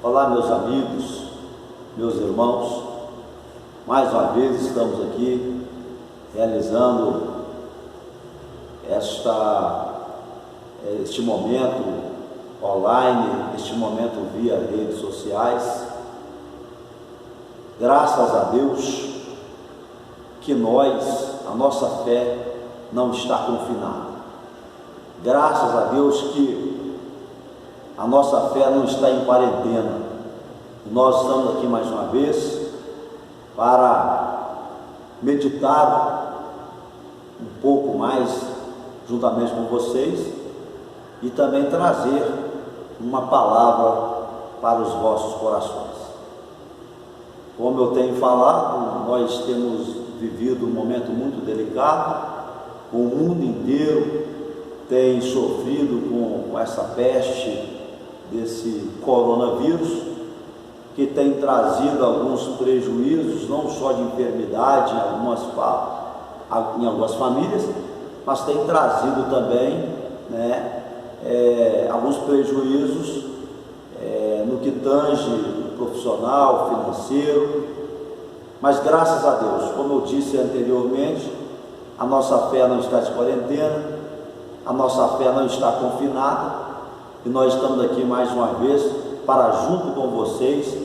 Olá, meus amigos, meus irmãos, mais uma vez estamos aqui realizando este momento online, este momento via redes sociais. Graças a Deus que a nossa fé não está confinada. Graças a Deus que a nossa fé não está em quarentena. Nós estamos aqui mais uma vez para meditar um pouco mais juntamente com vocês e também trazer uma palavra para os vossos corações. Como eu tenho falado, nós temos vivido um momento muito delicado. O mundo inteiro tem sofrido com essa peste desse coronavírus, que tem trazido alguns prejuízos, não só de enfermidade em algumas famílias, mas tem trazido também alguns prejuízos no que tange o profissional, financeiro. Mas graças a Deus, como eu disse anteriormente, a nossa fé não está de quarentena, a nossa fé não está confinada, e nós estamos aqui mais uma vez para, junto com vocês,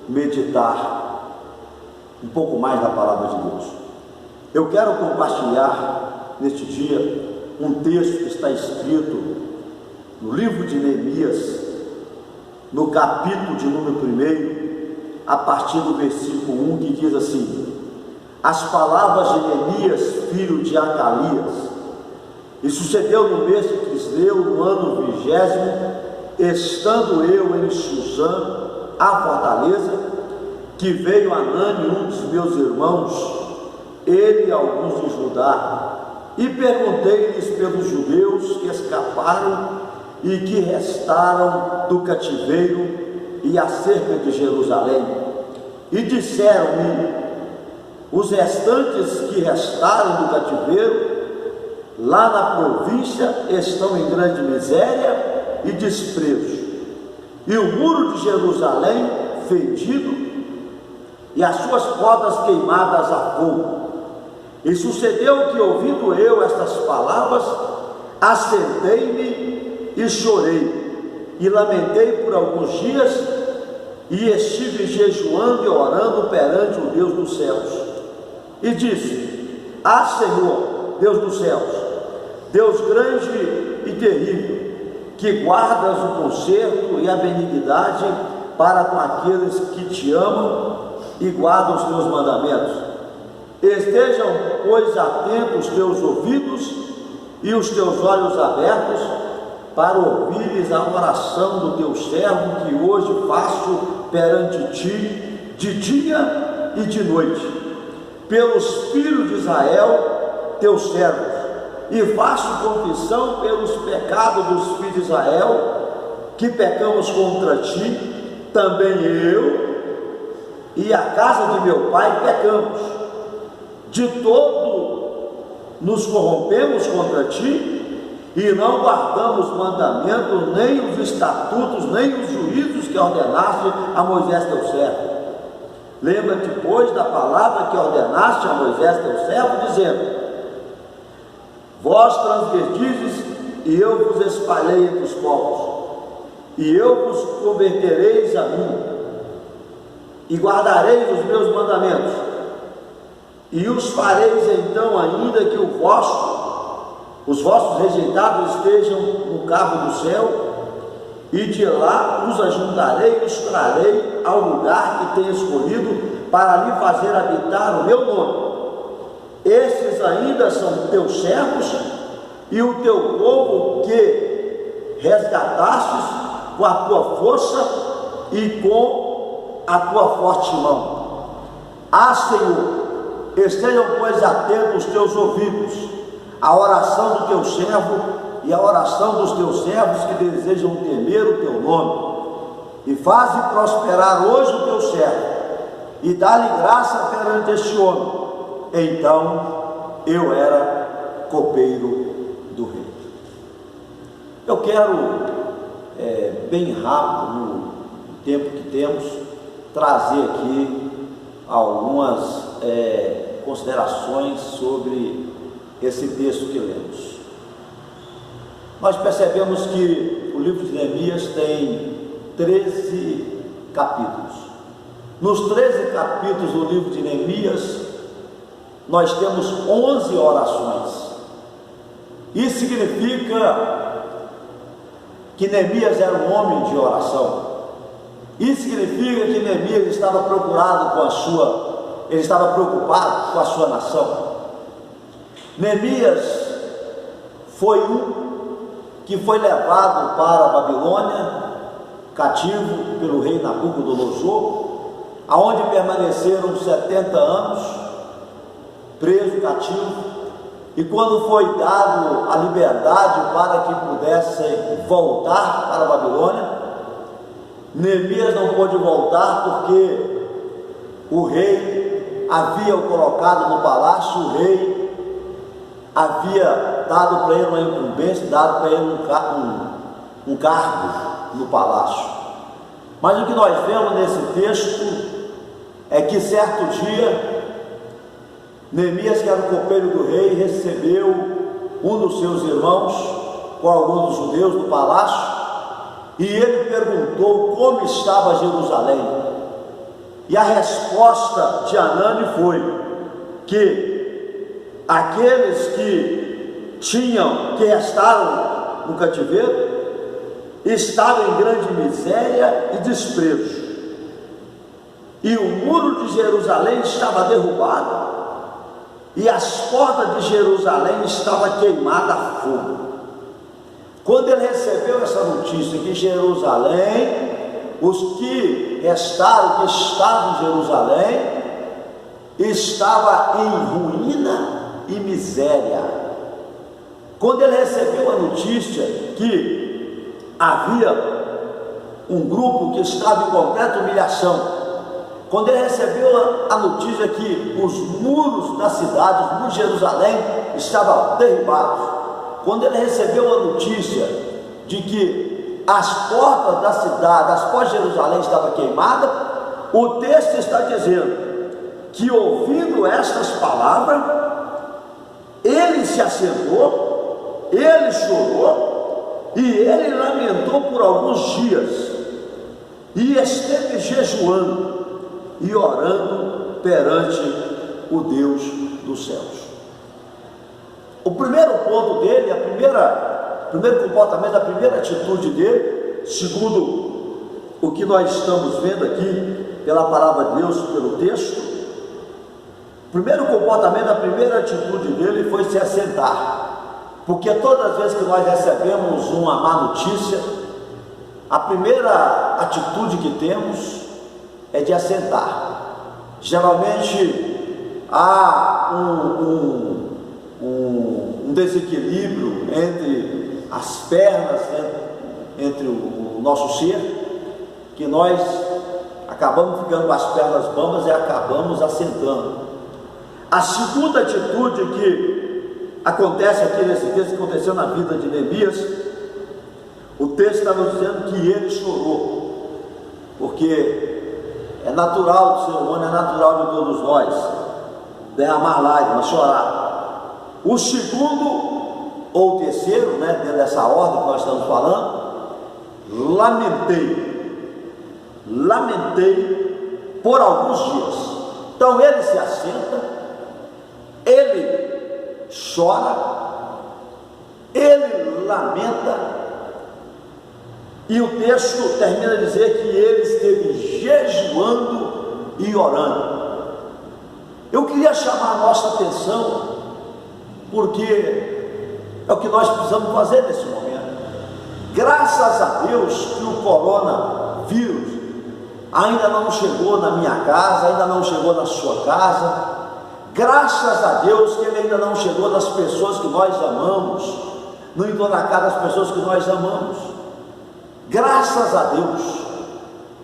meditar um pouco mais na palavra de Deus. Eu quero compartilhar neste dia um texto que está escrito no livro de Neemias, no capítulo de número 1, a partir do versículo 1, que diz assim: as palavras de Neemias, filho de Acalias. E sucedeu no mês de Quisleu, no ano 20º, estando eu em Susã, a fortaleza, que veio Anani, um dos meus irmãos, ele e alguns de Judá, e perguntei-lhes pelos judeus que escaparam e que restaram do cativeiro e acerca de Jerusalém. E disseram-me: os restantes que restaram do cativeiro lá na província estão em grande miséria e desprezo, e o muro de Jerusalém fendido, e as suas portas queimadas a fogo. E sucedeu que, ouvindo eu estas palavras, assentei-me e chorei, e lamentei por alguns dias, e estive jejuando e orando perante o Deus dos céus, e disse: ah, Senhor, Deus dos céus, Deus grande e terrível, que guardas o conserto e a benignidade para com aqueles que te amam e guardam os teus mandamentos. Estejam, pois, atentos os teus ouvidos e os teus olhos abertos para ouvires a oração do teu servo que hoje faço perante ti, de dia e de noite, pelos filhos de Israel, teus servos, e faço confissão pelos pecados dos filhos de Israel, que pecamos contra ti, também eu e a casa de meu pai pecamos, de todo nos corrompemos contra ti, e não guardamos mandamento, nem os estatutos, nem os juízos que ordenaste a Moisés teu servo. Lembra-te, pois, da palavra que ordenaste a Moisés teu servo, dizendo: vós transgredizes, e eu vos espalhei entre os povos, e eu vos convertereis a mim, e guardareis os meus mandamentos, e os fareis então ainda que os vossos rejeitados estejam no cabo do céu, e de lá os ajuntarei e os trarei ao lugar que tenho escolhido para ali fazer habitar o meu nome. Esses ainda são teus servos e o teu povo que resgatastes com a tua força e com a tua forte mão. Ah, Senhor, estejam, pois, atentos os teus ouvidos à oração do teu servo e à oração dos teus servos que desejam temer o teu nome, e faze prosperar hoje o teu servo, e dá-lhe graça perante este homem. Então eu era copeiro do rei. Eu quero bem rápido, tempo que temos, trazer aqui algumas considerações sobre esse texto que lemos. Nós percebemos que o livro de Neemias tem 13 capítulos. Nos 13 capítulos do livro de Neemias, nós temos 11 orações. Isso significa que Neemias era um homem de oração. Isso significa que Neemias estava preocupado com a sua nação. Neemias foi um que foi levado para a Babilônia, cativo pelo rei Nabucodonosor, aonde permaneceram 70 anos, preso, cativo, e quando foi dado a liberdade para que pudessem voltar para a Babilônia, Neemias não pôde voltar porque o rei havia o colocado no palácio, o rei havia dado para ele uma incumbência, dado para ele um cargo no palácio. Mas o que nós vemos nesse texto é que certo dia, Neemias, que era o copeiro do rei, recebeu um dos seus irmãos com alguns dos judeus no palácio, e ele perguntou como estava Jerusalém. E a resposta de Anani foi que aqueles que restaram no cativeiro estavam em grande miséria e desprezo, e o muro de Jerusalém estava derrubado, e as portas de Jerusalém estavam queimadas a fogo. Quando ele recebeu essa notícia que Jerusalém, os que restaram, que estavam em Jerusalém, estava em ruína e miséria. Quando ele recebeu a notícia que havia um grupo que estava em completa humilhação, quando ele recebeu a notícia que os muros da cidade, os muros de Jerusalém estavam derribados, quando ele recebeu a notícia de que as portas da cidade, as portas de Jerusalém estavam queimadas, o texto está dizendo que, ouvindo estas palavras, ele se assentou, ele chorou e ele lamentou por alguns dias, e esteve jejuando e orando perante o Deus dos céus. O primeiro ponto dele, o primeiro comportamento, a primeira atitude dele, segundo o que nós estamos vendo aqui pela palavra de Deus, pelo texto, o primeiro comportamento, a primeira atitude dele foi se assentar, porque todas as vezes que nós recebemos uma má notícia, a primeira atitude que temos é de assentar. Geralmente há um desequilíbrio entre as pernas, entre o nosso ser, que nós acabamos ficando com as pernas bambas e acabamos assentando. A segunda atitude que acontece aqui nesse texto, que aconteceu na vida de Neemias, o texto está nos dizendo que ele chorou, porque é natural do ser humano, é natural de todos nós derramar lágrimas, chorar. O segundo ou o terceiro, dentro dessa ordem que nós estamos falando, lamentei por alguns dias. Então ele se assenta, ele chora, ele lamenta, e o texto termina a dizer que ele esteve jejuando e orando. Eu queria chamar a nossa atenção, porque é o que nós precisamos fazer nesse momento. Graças a Deus que o coronavírus ainda não chegou na minha casa, ainda não chegou na sua casa. Graças a Deus que ele ainda não chegou nas pessoas que nós amamos, não entrou na casa das pessoas que nós amamos. Graças a Deus.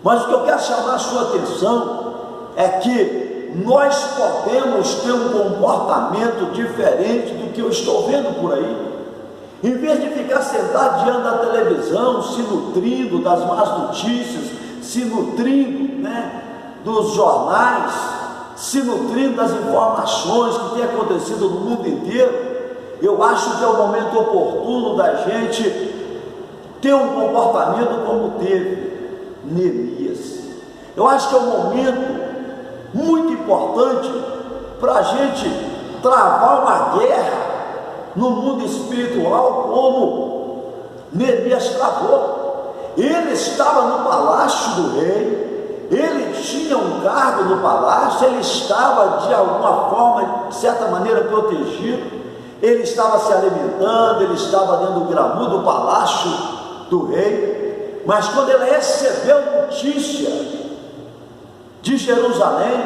Mas o que eu quero chamar a sua atenção é que nós podemos ter um comportamento diferente do que eu estou vendo por aí. Em vez de ficar sentado diante da televisão, se nutrindo das más notícias, se nutrindo, né, dos jornais, se nutrindo das informações que têm acontecido no mundo inteiro, eu acho que é o momento oportuno da gente ter um comportamento como teve Neemias. Eu acho que é um momento muito importante para a gente travar uma guerra no mundo espiritual como Neemias travou. Ele estava no palácio do rei, ele tinha um cargo no palácio, ele estava de alguma forma, de certa maneira, protegido, ele estava se alimentando, ele estava dentro do glamour do palácio do rei. Mas quando ele recebeu notícia de Jerusalém,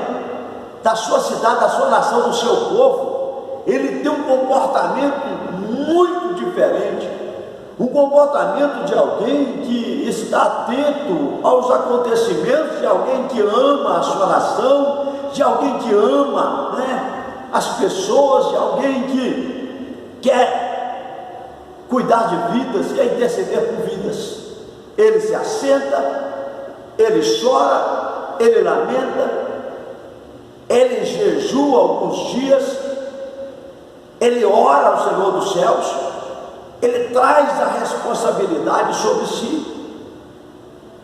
da sua cidade, da sua nação, do seu povo, ele tem um comportamento muito diferente, um comportamento de alguém que está atento aos acontecimentos, de alguém que ama a sua nação, de alguém que ama, né, as pessoas, de alguém que quer cuidar de vidas, quer interceder por vidas. Ele se assenta, ele chora, ele lamenta, ele jejua alguns dias, ele ora ao Senhor dos céus, ele traz a responsabilidade sobre si.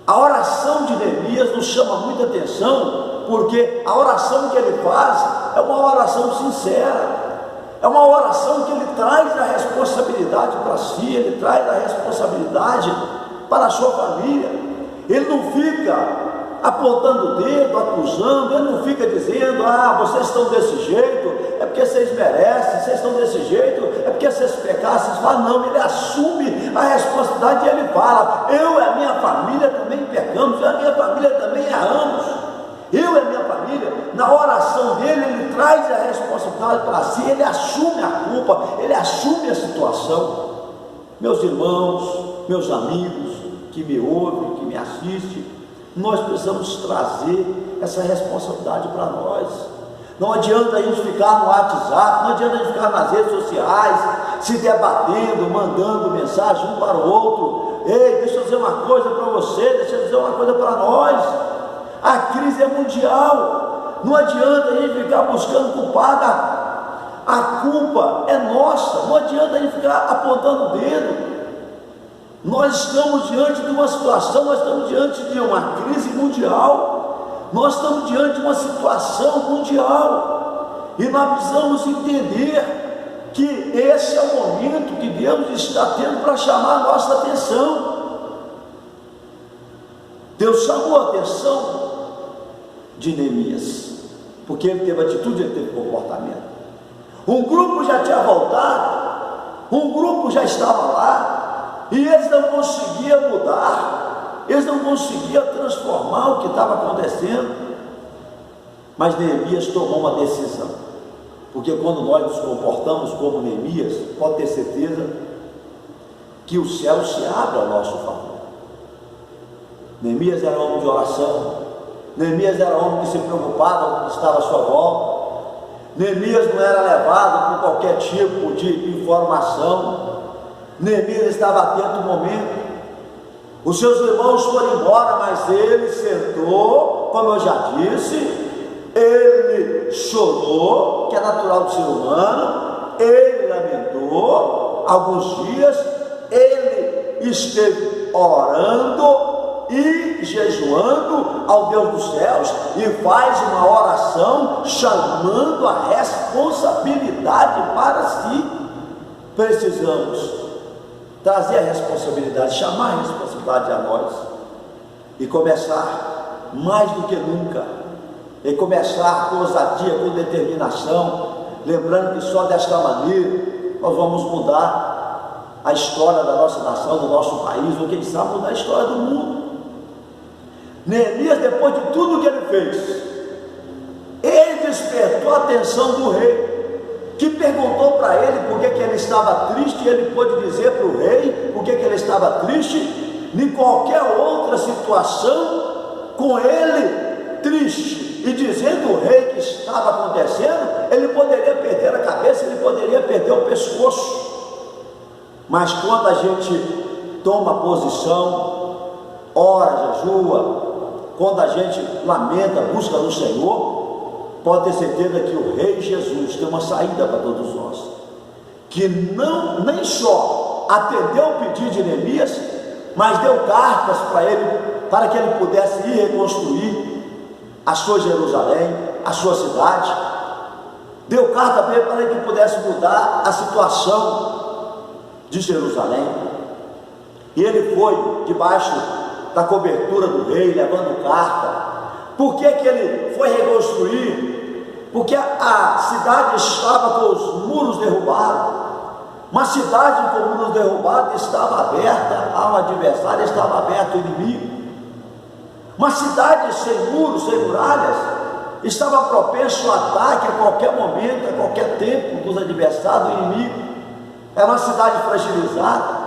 A oração de Neemias nos chama muita atenção, porque a oração que ele faz é uma oração sincera, é uma oração que ele traz a responsabilidade para si, ele traz a responsabilidade para a sua família. Ele não fica apontando o dedo, acusando, ele não fica dizendo: ah, vocês estão desse jeito, é porque vocês merecem, vocês estão desse jeito, é porque vocês pecaram, vocês falam. Não, ele assume a responsabilidade e ele fala: eu e a minha família também pecamos, eu e a minha família também erramos, eu e a minha família. Na oração dele, ele traz a responsabilidade para si, ele assume a culpa, ele assume a situação. Meus irmãos, meus amigos que me ouvem, que me assistem, nós precisamos trazer essa responsabilidade para nós. Não adianta a gente ficar no WhatsApp, não adianta a gente ficar nas redes sociais, se debatendo, mandando mensagem um para o outro. Ei, deixa eu dizer uma coisa para você, deixa eu dizer uma coisa para nós. A crise é mundial. Não adianta a gente ficar buscando culpado, a culpa é nossa. Não adianta a gente ficar apontando o dedo. Nós estamos diante de uma situação, nós estamos diante de uma crise mundial, nós estamos diante de uma situação mundial, e nós precisamos entender que esse é o momento que Deus está tendo para chamar a nossa atenção. Deus chamou a atenção de Neemias, porque ele teve atitude, ele teve comportamento. Um grupo já tinha voltado, um grupo já estava lá, e eles não conseguiam mudar, eles não conseguiam transformar o que estava acontecendo. Mas Neemias tomou uma decisão, porque quando nós nos comportamos como Neemias, pode ter certeza que o céu se abre ao nosso favor. Neemias era homem de oração, Neemias era homem que se preocupava com o que estava à sua volta. Neemias não era levado por qualquer tipo de informação. Neemias estava atento ao momento. Os seus irmãos foram embora, mas ele sentou, como eu já disse, ele chorou, que é natural do ser humano, ele lamentou alguns dias, ele esteve orando e jejuando ao Deus dos céus, e faz uma oração chamando a responsabilidade para si. Precisamos trazer a responsabilidade, chamar a responsabilidade a nós, e começar mais do que nunca, e começar com ousadia, com determinação, lembrando que só desta maneira nós vamos mudar a história da nossa nação, do nosso país, ou quem sabe mudar a história do mundo. Neemias, depois de tudo que ele fez, ele despertou a atenção do rei, que perguntou para ele por que ele estava triste, e ele pôde dizer para o rei por que ele estava triste. Em qualquer outra situação, com ele triste e dizendo o rei que estava acontecendo, ele poderia perder a cabeça, ele poderia perder o pescoço. Mas quando a gente toma posição, ora, jejua, quando a gente lamenta, busca no Senhor, pode ter certeza que o Rei Jesus tem uma saída para todos nós, que não, nem só atendeu o pedido de Neemias, mas deu cartas para ele, para que ele pudesse ir reconstruir a sua Jerusalém, a sua cidade. Deu carta para ele, para que pudesse mudar a situação de Jerusalém. E ele foi debaixo da cobertura do rei, levando carta. Por que ele foi reconstruir? Porque a cidade estava com os muros derrubados. Uma cidade com muros derrubados estava aberta ao adversário, estava aberto ao inimigo. Uma cidade sem muros, sem muralhas, estava propenso ao ataque a qualquer momento, a qualquer tempo dos adversários, do inimigo. Era uma cidade fragilizada.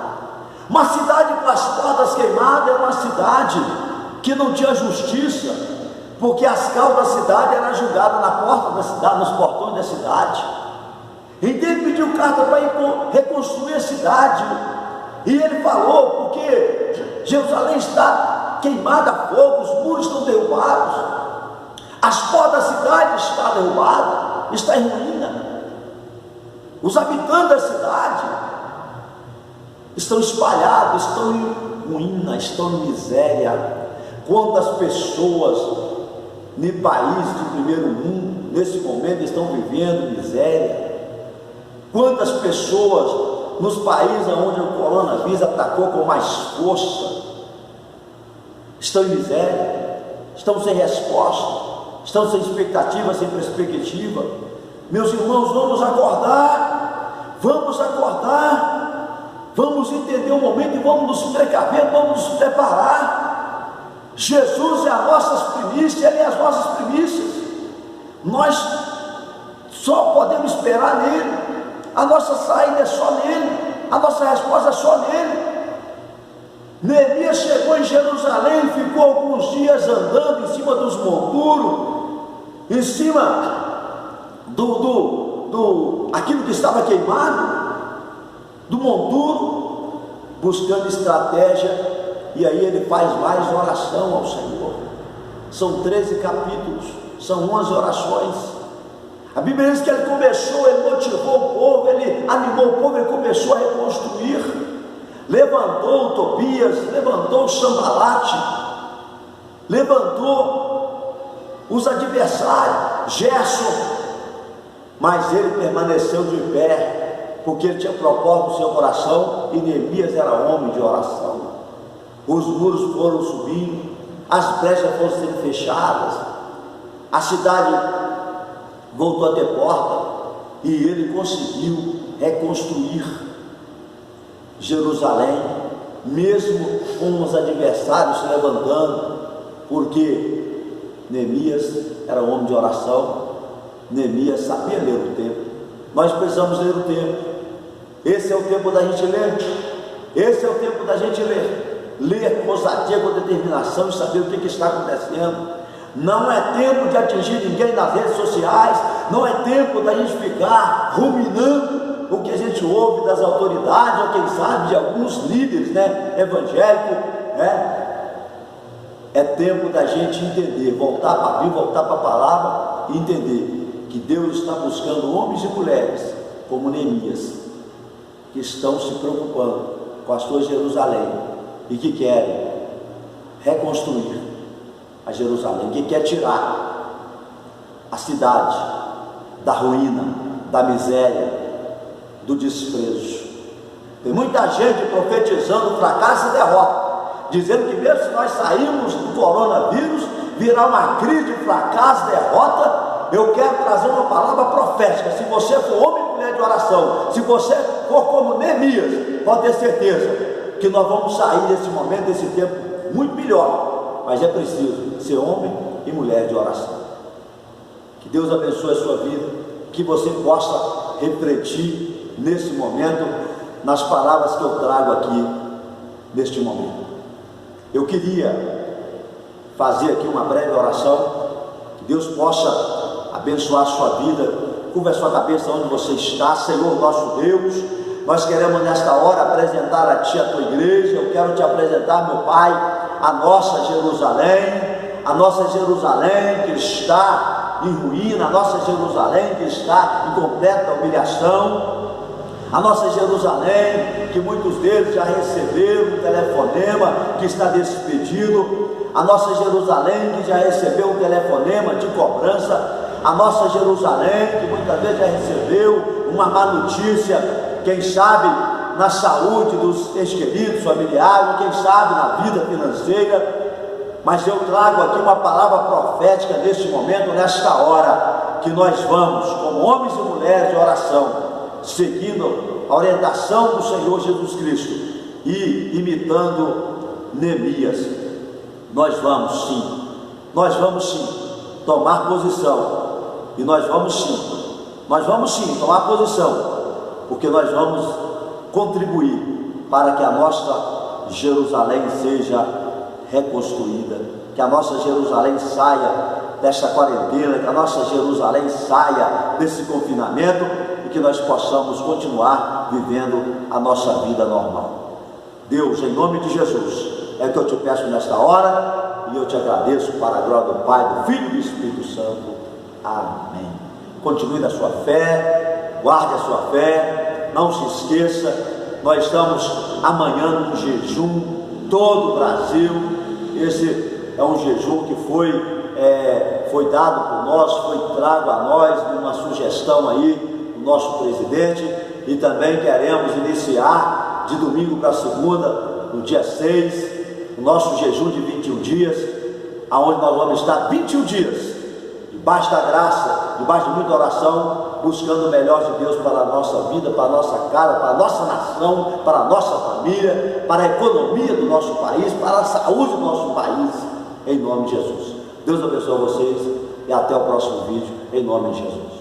Uma cidade com as portas queimadas, era uma cidade que não tinha justiça, porque as causas da cidade eram julgadas na porta da cidade, nos portões da cidade. Então ele pediu carta para ir reconstruir a cidade, e ele falou, porque Jerusalém está queimada a fogo, os muros estão derrubados, as portas da cidade estão derrubadas, está em ruína. Os habitantes da cidade estão espalhados, estão em ruína, estão em miséria. Quantas pessoas no país de primeiro mundo, nesse momento, estão vivendo miséria? Quantas pessoas nos países onde o coronavírus atacou com mais força estão em miséria, estão sem resposta, estão sem expectativa, sem perspectiva? Meus irmãos, vamos acordar, vamos entender o momento e vamos nos precaver, vamos nos preparar. Jesus é as nossas primícias, Ele é as nossas primícias. Nós só podemos esperar nele, a nossa saída é só nele, a nossa resposta é só nele. Neemias chegou em Jerusalém, ficou alguns dias andando em cima dos monturos, em cima aquilo que estava queimado, do monturo, buscando estratégia, e aí ele faz mais oração ao Senhor. São 13 capítulos, são 11 orações. A Bíblia diz que ele começou, ele motivou o povo, ele animou o povo, ele começou a reconstruir, levantou o Tobias, levantou o Sambalate, levantou os adversários, Gerson, mas ele permaneceu de pé, porque ele tinha propósito no seu coração, e Neemias era homem de oração. Os muros foram subindo, as brechas foram sendo fechadas, a cidade voltou a ter porta, e ele conseguiu reconstruir Jerusalém, mesmo com os adversários se levantando, porque Neemias era homem de oração. Neemias sabia ler o tempo. Nós precisamos ler o tempo. Esse é o tempo da gente ler. Esse é o tempo da gente ler. Ler com ousadia, com determinação, e saber o que está acontecendo. Não é tempo de atingir ninguém nas redes sociais. Não é tempo da gente ficar ruminando o que a gente ouve das autoridades, ou quem sabe de alguns líderes, evangélicos, É tempo da gente entender, voltar para a Bíblia, voltar para a palavra e entender que Deus está buscando homens e mulheres como Neemias, que estão se preocupando com a sua Jerusalém e que querem reconstruir a Jerusalém, que quer tirar a cidade da ruína, da miséria, do desprezo. Tem muita gente profetizando fracasso e derrota, dizendo que mesmo se nós sairmos do coronavírus, virá uma crise de fracasso, derrota. Eu quero trazer uma palavra profética. Se você for homem e mulher de oração, se você for como Neemias, pode ter certeza que nós vamos sair desse momento, desse tempo, muito melhor. Mas é preciso ser homem e mulher de oração. Que Deus abençoe a sua vida, que você possa refletir nesse momento, nas palavras que eu trago aqui, neste momento. Eu queria fazer aqui uma breve oração, que Deus possa abençoar a sua vida. Curva a sua cabeça onde você está. Senhor nosso Deus, nós queremos nesta hora apresentar a Ti a Tua igreja. Eu quero Te apresentar, meu Pai, a nossa Jerusalém, a nossa Jerusalém que está em ruína, a nossa Jerusalém que está em completa humilhação, a nossa Jerusalém que muitos deles já receberam um telefonema que está despedido, a nossa Jerusalém que já recebeu um telefonema de cobrança, a nossa Jerusalém que muitas vezes já recebeu uma má notícia, quem sabe na saúde dos ex-queridos, familiares, quem sabe na vida financeira. Mas eu trago aqui uma palavra profética neste momento, nesta hora, que nós vamos, como homens e mulheres de oração, seguindo a orientação do Senhor Jesus Cristo e imitando Neemias, nós vamos sim tomar posição, e nós vamos sim tomar posição, porque nós vamos contribuir para que a nossa Jerusalém seja reconstruída, que a nossa Jerusalém saia desta quarentena, que a nossa Jerusalém saia desse confinamento e que nós possamos continuar vivendo a nossa vida normal. Deus, em nome de Jesus, é o que eu te peço nesta hora, e eu te agradeço para a glória do Pai, do Filho e do Espírito Santo. Amém. Continue na sua fé, guarde a sua fé, não se esqueça, nós estamos amanhã num jejum, todo o Brasil. Esse é um jejum que foi dado por nós, foi trago a nós, uma sugestão aí do nosso presidente, e também queremos iniciar de domingo para segunda, no dia 6, o nosso jejum de 21 dias, aonde nós vamos estar 21 dias, debaixo da graça, debaixo de muita oração, buscando o melhor de Deus para a nossa vida, para a nossa casa, para a nossa nação, para a nossa família, para a economia do nosso país, para a saúde do nosso país, em nome de Jesus. Deus abençoe vocês e até o próximo vídeo, em nome de Jesus.